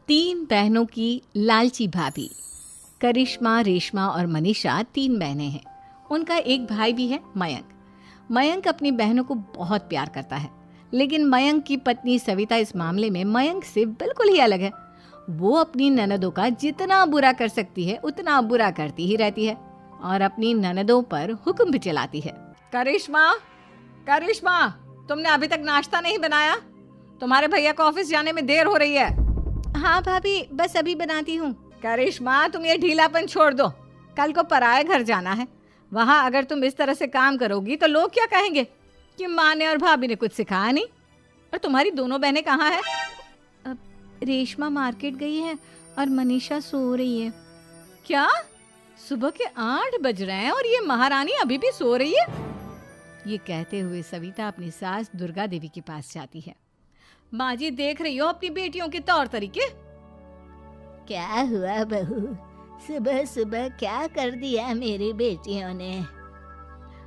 तीन बहनों की लालची भाभी। करिश्मा, रेशमा और मनीषा तीन बहनें हैं। उनका एक भाई भी है, मयंक। मयंक अपनी बहनों को बहुत प्यार करता है, लेकिन मयंक की पत्नी सविता इस मामले में मयंक से बिल्कुल ही अलग है। वो अपनी ननदों का जितना बुरा कर सकती है उतना बुरा करती ही रहती है और अपनी ननदों पर हुक्म भी चलाती है। करिश्मा, करिश्मा, तुमने अभी तक नाश्ता नहीं बनाया? तुम्हारे भैया को ऑफिस जाने में देर हो रही है। हाँ भाभी, बस अभी बनाती हूँ। करिश्मा, तुम ये ढीलापन छोड़ दो। कल को पराये घर जाना है। वहाँ अगर तुम इस तरह से काम करोगी तो लोग क्या कहेंगे कि माँ ने और भाभी ने कुछ सिखाया नहीं। और तुम्हारी दोनों बहनें कहाँ हैं? अब रेशमा मार्केट गई है और मनीषा सो रही है। क्या? सुबह के 8 बज रहे हैं और ये महारानी अभी भी सो रही है? ये कहते हुए सविता अपनी सास दुर्गा देवी के पास जाती है। माँ जी, देख रही हो अपनी बेटियों के तौर तरीके? क्या हुआ बहू, सुबह सुबह क्या कर दिया मेरी बेटियों ने?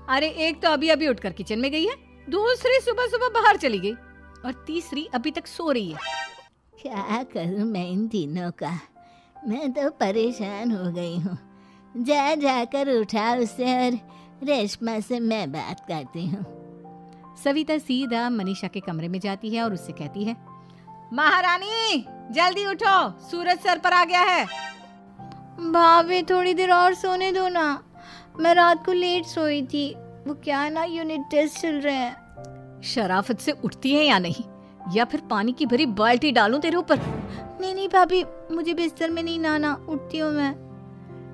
अरे एक तो अभी अभी उठकर किचन में गई है, दूसरी सुबह सुबह बाहर चली गई और तीसरी अभी तक सो रही है। क्या करूं मैं इन तीनों का? मैं तो परेशान हो गई हूँ। जा जाकर उठा उसे और रेशमा से मैं बात करती हूँ। सविता सीधा मनीषा के कमरे में जाती है और उससे कहती है, महारानी जल्दी उठो, सूरज सर पर आ गया है। भाभी थोड़ी देर और सोने दो ना, मैं रात को लेट सोई थी। वो क्या ना, यूनिट टेस्ट चल रहे हैं। शराफत से उठती है या नहीं, या फिर पानी की भरी बाल्टी डालूं तेरे ऊपर? नहीं नहीं भाभी, मुझे बिस्तर में नहीं लाना, उठती हूँ मैं।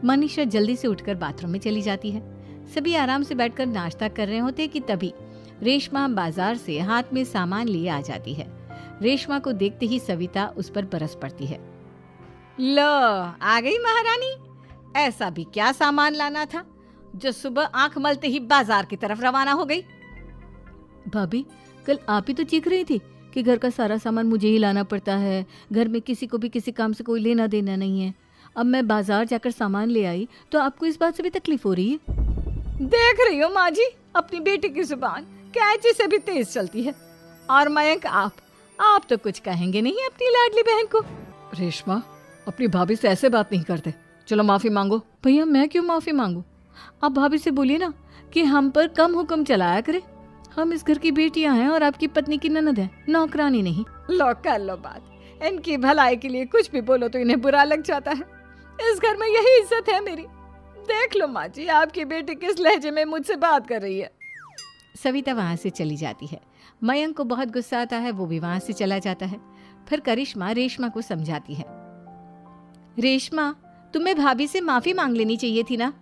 मनीषा जल्दी से उठकर बाथरूम में चली जाती है। सभी आराम से बैठकर नाश्ता कर रहे होते कि तभी रेशमा बाजार से हाथ में सामान लिए आ जाती है। रेशमा को देखते ही सविता उस पर बरस पड़ती है। लो, आ गई महारानी। ऐसा भी क्या सामान लाना था जो सुबह आंख मलते ही बाजार की तरफ रवाना हो गई? भाभी, कल आप ही तो चीख रही थी कि घर का सारा सामान मुझे ही लाना पड़ता है, घर में किसी को भी किसी काम से कोई लेना देना नहीं है। अब मैं बाजार जाकर सामान ले आई तो आपको इस बात से भी तकलीफ हो रही है? देख रही हो माँ जी, अपनी बेटी की जुबान कैंची से भी तेज चलती है। और मयंक, आप तो कुछ कहेंगे नहीं अपनी लाडली बहन को। रेशमा, अपनी भाभी से ऐसे बात नहीं करते। चलो माफी मांगो। भैया, मैं क्यों माफी मांगू? आप भाभी से बोलिए ना कि हम पर कम हुक्म चलाया करे। हम इस घर की बेटियां हैं और आपकी पत्नी की ननद है, नौकरानी नहीं। लो कर लो बात। इनकी भलाई के लिए कुछ भी बोलो तो इन्हें बुरा लग जाता है। इस घर में यही इज्जत है मेरी। देख लो माँ जी, आपकी बेटी किस लहजे में मुझसे बात कर रही है। सविता वहां से चली जाती है। मयंक को बहुत गुस्सा आता है, वो भी वहां से चला जाता है। फिर करिश्मा रेशमा को समझाती है, रेशमा, तुम्हें भाभी से माफी मांग लेनी चाहिए थी ना।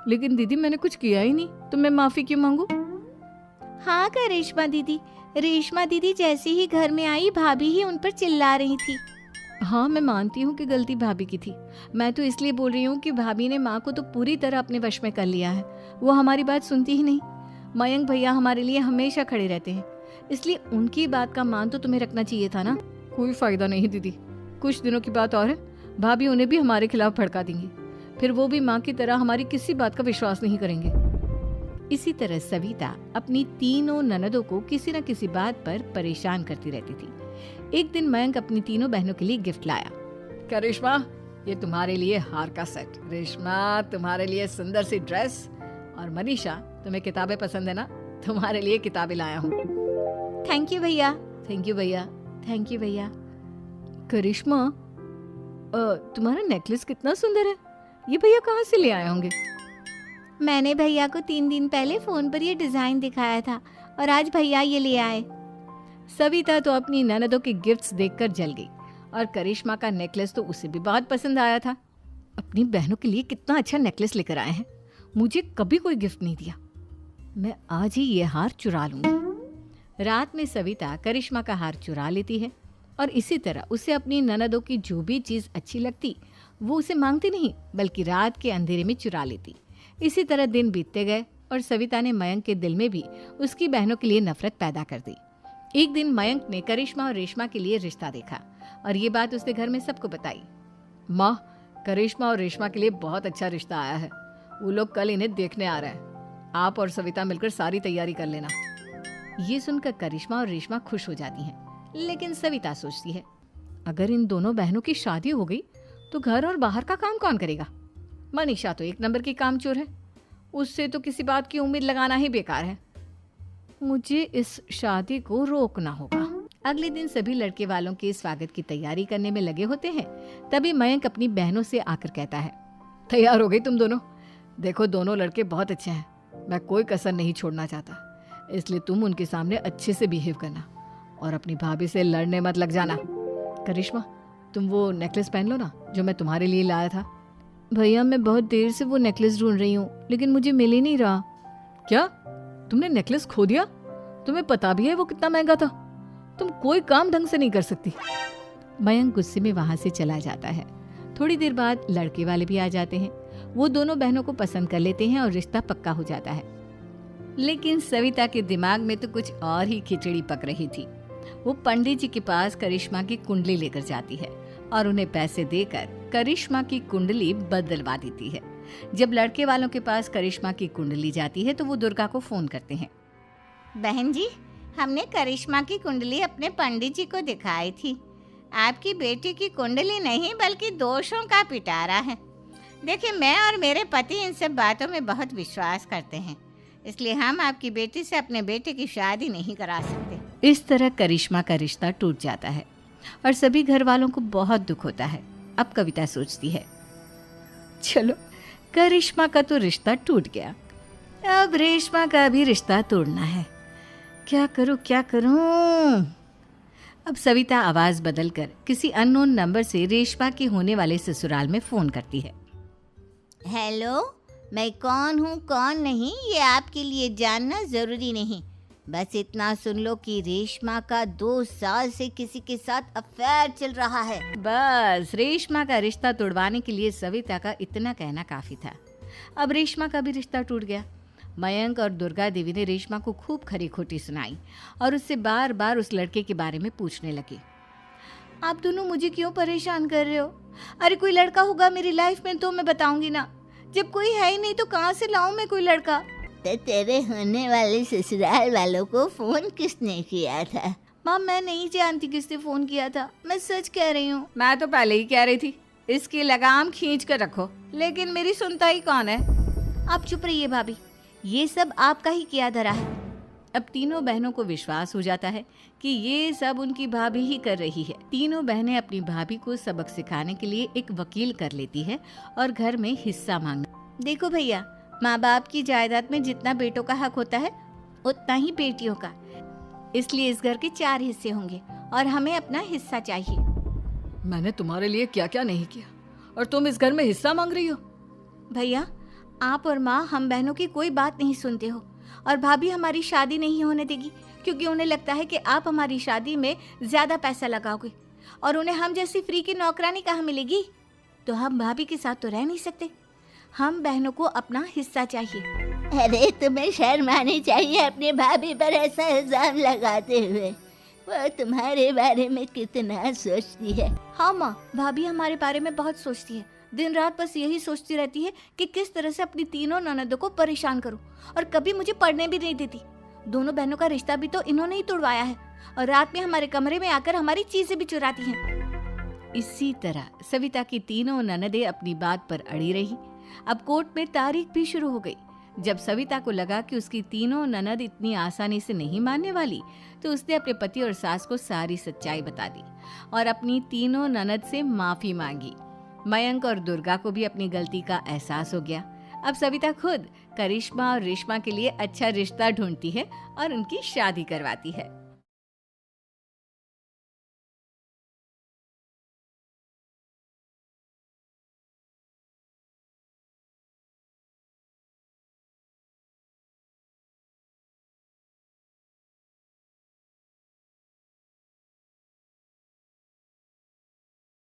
लेकिन दीदी, मैंने कुछ किया ही नहीं, तो मैं माफी क्यों मांगू? हाँ करिश्मा दीदी, रेशमा दीदी जैसे ही घर में आई भाभी ही उन पर चिल्ला रही थी। हाँ, मैं मानती हूँ कि गलती भाभी की थी। मैं तो इसलिए बोल रही हूँ कि भाभी ने माँ को तो पूरी तरह अपने वश में कर लिया है। वो हमारी बात सुनती ही नहीं। मयंक भैया हमारे लिए हमेशा खड़े रहते हैं, इसलिए उनकी बात का मान तो तुम्हें रखना चाहिए था ना। कोई फायदा नहीं दीदी, कुछ दिनों की बात और है, भाभी उन्हें भी हमारे खिलाफ भड़का देंगी। फिर वो भी माँ की तरह हमारी किसी बात का विश्वास नहीं करेंगे। इसी तरह सविता अपनी तीनों ननदों को किसी न किसी बात पर परेशान करती रहती थी। एक दिन मयंक अपनी तीनों बहनों के लिए गिफ्ट लाया। करिश्मा, ये तुम्हारे लिए हार का सेट। रेशमा, तुम्हारे लिए सुंदर सी ड्रेस। और मनीषा, तुम्हें किताबें पसंद है ना, तुम्हारे लिए किताबें लाया हूँ। थैंक यू भैया। थैंक यू भैया। थैंक यू भैया। करिश्मा, तुम्हारा नेकलेस कितना सुंदर है। ये भैया कहाँ से ले आए होंगे? मैंने भैया को 3 दिन पहले फोन पर ये डिजाइन दिखाया था और आज भैया ये ले आए। सविता तो अपनी ननदों के गिफ्ट्स देखकर जल गई और करिश्मा का नेकलेस तो उसे भी बहुत पसंद आया था। अपनी बहनों के लिए कितना अच्छा नेकलेस लेकर आए हैं, मुझे कभी कोई गिफ्ट नहीं दिया। मैं आज ही ये हार चुरा लूंगी। रात में सविता करिश्मा का हार चुरा लेती है और इसी तरह उसे अपनी ननदों की जो भी चीज़ अच्छी लगती वो उसे मांगती नहीं, बल्कि रात के अंधेरे में चुरा लेती। इसी तरह दिन बीतते गए और सविता ने मयंक के दिल में भी उसकी बहनों के लिए नफरत पैदा कर दी। एक दिन मयंक ने करिश्मा और रेशमा के लिए रिश्ता देखा और ये बात उसने घर में सबको बताई। माँ, करिश्मा और रेशमा के लिए बहुत अच्छा रिश्ता आया है। वो लोग कल इन्हें देखने आ रहे हैं। आप और सविता मिलकर सारी तैयारी कर लेना। ये सुनकर करिश्मा और रेशमा खुश हो जाती हैं, लेकिन सविता सोचती है, अगर इन दोनों बहनों की शादी हो गई तो घर और बाहर का काम कौन करेगा? मनीषा तो एक नंबर की कामचोर है, उससे तो किसी बात की उम्मीद लगाना ही बेकार है। मुझे इस शादी को रोकना होगा। अगले दिन सभी लड़के वालों के स्वागत की तैयारी करने में लगे होते हैं। तभी मयंक अपनी बहनों से आकर कहता है, तैयार हो गई तुम दोनों? देखो दोनों लड़के बहुत अच्छे हैं, मैं कोई कसर नहीं छोड़ना चाहता, इसलिए तुम उनके सामने अच्छे से बिहेव करना और अपनी भाभी से लड़ने मत लग जाना। करिश्मा, तुम वो नेकलेस पहन लो ना जो मैं तुम्हारे लिए लाया था। भैया मैं बहुत देर से वो नेकलेस ढूंढ रही हूँ, लेकिन मुझे मिल ही नहीं रहा। क्या तुमने नेकलेस खो दिया? तुम्हें पता भी है वो कितना महंगा था? तुम कोई काम ढंग से नहीं कर सकती। मयंक गुस्से में वहां से चला जाता है। थोड़ी देर बाद लड़के वाले भी आ जाते हैं। वो दोनों बहनों को पसंद कर लेते हैं और रिश्ता पक्का हो जाता है। लेकिन सविता के दिमाग में तो कुछ और ही खिचड़ी पक रही थी। वो पंडित जी के पास करिश्मा की कुंडली लेकर जाती है और उन्हें पैसे देकर करिश्मा की कुंडली बदलवा देती है। जब लड़के वालों के पास करिश्मा की कुंडली जाती है तो वो दुर्गा को फोन करते हैं। बहन जी, हमने करिश्मा की कुंडली अपने पंडित जी को दिखाई थी। आपकी बेटी की कुंडली नहीं बल्कि दोषों का पिटारा है। देखिए, मैं और मेरे पति इन सब बातों में बहुत विश्वास करते हैं, इसलिए हम आपकी बेटी से अपने बेटे की शादी नहीं करा सकते। इस तरह करिश्मा का रिश्ता टूट जाता है और सभी घर वालों को बहुत दुख होता है। अब कविता सोचती है, चलो करिश्मा का तो रिश्ता टूट गया, अब रेशमा का भी रिश्ता तोड़ना है। क्या करूं? अब सविता आवाज बदलकर किसी अननोन नंबर से रेशमा के होने वाले ससुराल में फोन करती है। हेलो, मैं कौन हूँ कौन नहीं ये आपके लिए जानना ज़रूरी नहीं, बस इतना सुन लो कि रेशमा का 2 साल से किसी के साथ अफेयर चल रहा है। बस रेशमा का रिश्ता तोड़वाने के लिए सविता का इतना कहना काफी था। अब रेशमा का भी रिश्ता टूट गया। मयंक और दुर्गा देवी ने रेशमा को खूब खरी खोटी सुनाई और उससे बार बार उस लड़के के बारे में पूछने लगे। आप दोनों मुझे क्यों परेशान कर रहे हो? अरे कोई लड़का होगा मेरी लाइफ में तो मैं बताऊंगी ना, जब कोई है ही नहीं तो कहाँ से लाऊं मैं कोई लड़का? तो तेरे होने वाले ससुराल वालों को फोन किसने किया था? माँ, मैं नहीं जानती किसने फोन किया था, मैं सच कह रही हूँ। मैं तो पहले ही कह रही थी इसकी लगाम खींच कर रखो, लेकिन मेरी सुनता ही कौन है। आप चुप रहिए भाभी, ये सब आपका ही किया धरा है। अब तीनों बहनों को विश्वास हो जाता है कि ये सब उनकी भाभी ही कर रही है। तीनों बहनें अपनी भाभी को सबक सिखाने के लिए एक वकील कर लेती है और घर में हिस्सा मांगना। देखो भैया, माँ बाप की जायदाद में जितना बेटों का हक होता है उतना ही बेटियों का, इसलिए इस घर के 4 हिस्से होंगे और हमें अपना हिस्सा चाहिए। मैंने तुम्हारे लिए क्या क्या नहीं किया और तुम इस घर में हिस्सा मांग रही हो? भैया, आप और माँ हम बहनों की कोई बात नहीं सुनते हो और भाभी हमारी शादी नहीं होने देगी क्योंकि उन्हें लगता है कि आप हमारी शादी में ज्यादा पैसा लगाओगे और उन्हें हम जैसी फ्री की नौकरानी कहाँ मिलेगी। तो हम भाभी के साथ तो रह नहीं सकते, हम बहनों को अपना हिस्सा चाहिए। अरे तुम्हें शर्म आनी चाहिए अपनी भाभी पर ऐसा इल्जाम लगाते हुए। वो तुम्हारे बारे में कितना सोचती है। हाँ माँ, भाभी हमारे बारे में बहुत सोचती है, दिन रात बस यही सोचती रहती है कि किस तरह से अपनी तीनों ननदों को परेशान करूं और कभी मुझे पढ़ने भी नहीं देती। दोनों बहनों का रिश्ता भी तो इन्होंने ही तोड़वाया है और रात में हमारे कमरे में आकर हमारी चीजें भी चुराती हैं। इसी तरह सविता की तीनों ननदें अपनी बात पर अड़ी रही। अब कोर्ट में तारीख भी शुरू हो गई। जब सविता को लगा कि उसकी तीनों ननद इतनी आसानी से नहीं मानने वाली, तो उसने अपने पति और सास को सारी सच्चाई बता दी और अपनी तीनों ननद से माफी मांगी। मयंक और दुर्गा को भी अपनी गलती का एहसास हो गया। अब सविता खुद करिश्मा और रेशमा के लिए अच्छा रिश्ता ढूंढती है और उनकी शादी करवाती है।